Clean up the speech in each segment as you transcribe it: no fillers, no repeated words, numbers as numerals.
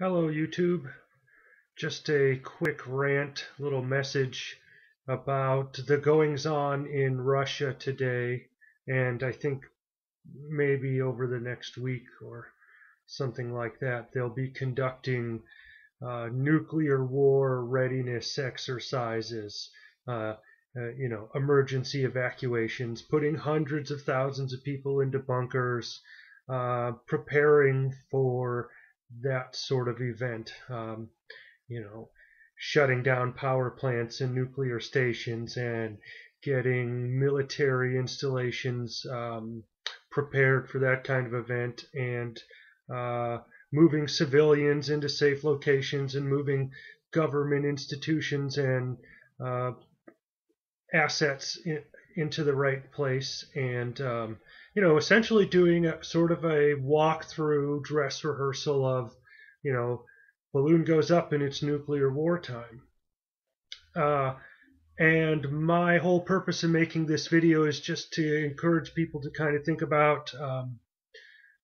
Hello, YouTube. Just a quick rant, little message about the goings on in Russia today, and I think maybe over the next week or something like that, they'll be conducting nuclear war readiness exercises, uh, emergency evacuations, putting hundreds of thousands of people into bunkers, preparing for that sort of event. You know, Shutting down power plants and nuclear stations and getting military installations prepared for that kind of event and uh, moving civilians into safe locations and moving government institutions and uh, assets into the right place and essentially doing a sort of a walkthrough dress rehearsal of you know balloon goes up and it's nuclear wartime. uh, and my whole purpose in making this video is just to encourage people to kind of think about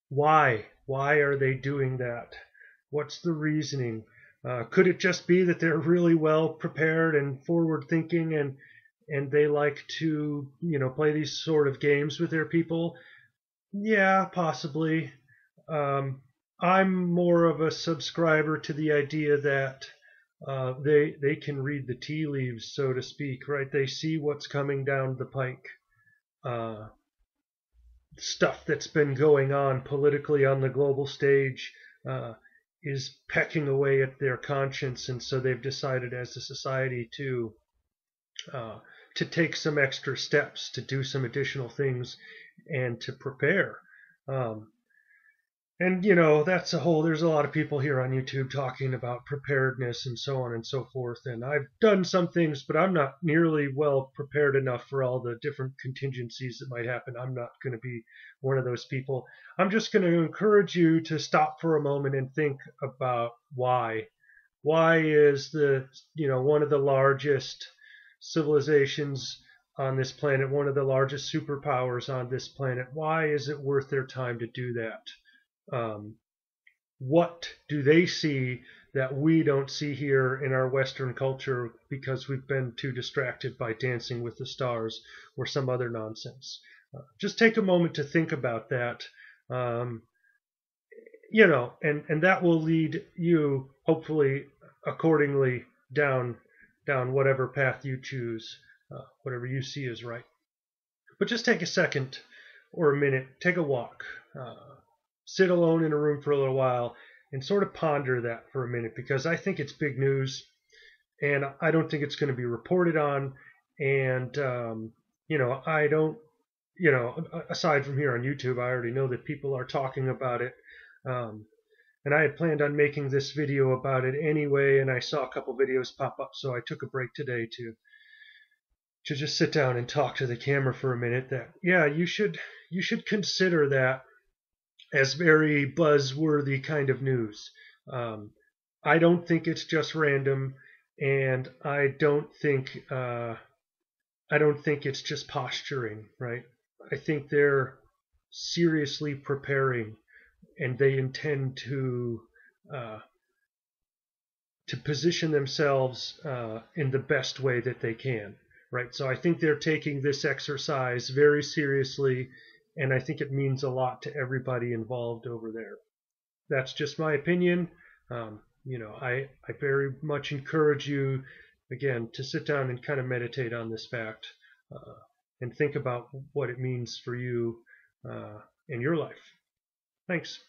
why are they doing that? What's the reasoning? Could it just be that they're really well prepared and forward thinking and they like to play these sort of games with their people? Yeah, possibly. um, I'm more of a subscriber to the idea that they can read the tea leaves, so to speak, right? They see what's coming down the pike. uh, Stuff that's been going on politically on the global stage uh, is pecking away at their conscience, and so they've decided as a society uh, to take some extra steps, to do some additional things, and to prepare. Um, and that's there's a lot of people here on YouTube talking about preparedness and so on and so forth. And I've done some things, but I'm not nearly well prepared enough for all the different contingencies that might happen. I'm not going to be one of those people. I'm just going to encourage you to stop for a moment and think about why. Why is one of the largest civilizations on this planet, one of the largest superpowers on this planet, why is it worth their time to do that? What do they see that we don't see here in our Western culture because we've been too distracted by Dancing with the Stars or some other nonsense? Just take a moment to think about that. Um, and that will lead you, hopefully, accordingly down whatever path you choose, whatever you see is right. But just take a second or a minute, take a walk. Sit alone in a room for a little while and sort of ponder that for a minute, because I think it's big news and I don't think it's going to be reported on. And, I don't, aside from here on YouTube, I already know that people are talking about it. And I had planned on making this video about it anyway, and I saw a couple videos pop up, so I took a break today to just sit down and talk to the camera for a minute. That, yeah, you should consider that as very buzzworthy kind of news. I don't think it's just random, and I don't think it's just posturing, right? I think they're seriously preparing, and they intend to position themselves in the best way that they can, right? So I think they're taking this exercise very seriously, and I think it means a lot to everybody involved over there. That's just my opinion. I very much encourage you, again, to sit down and kind of meditate on this fact and think about what it means for you in your life. Thanks.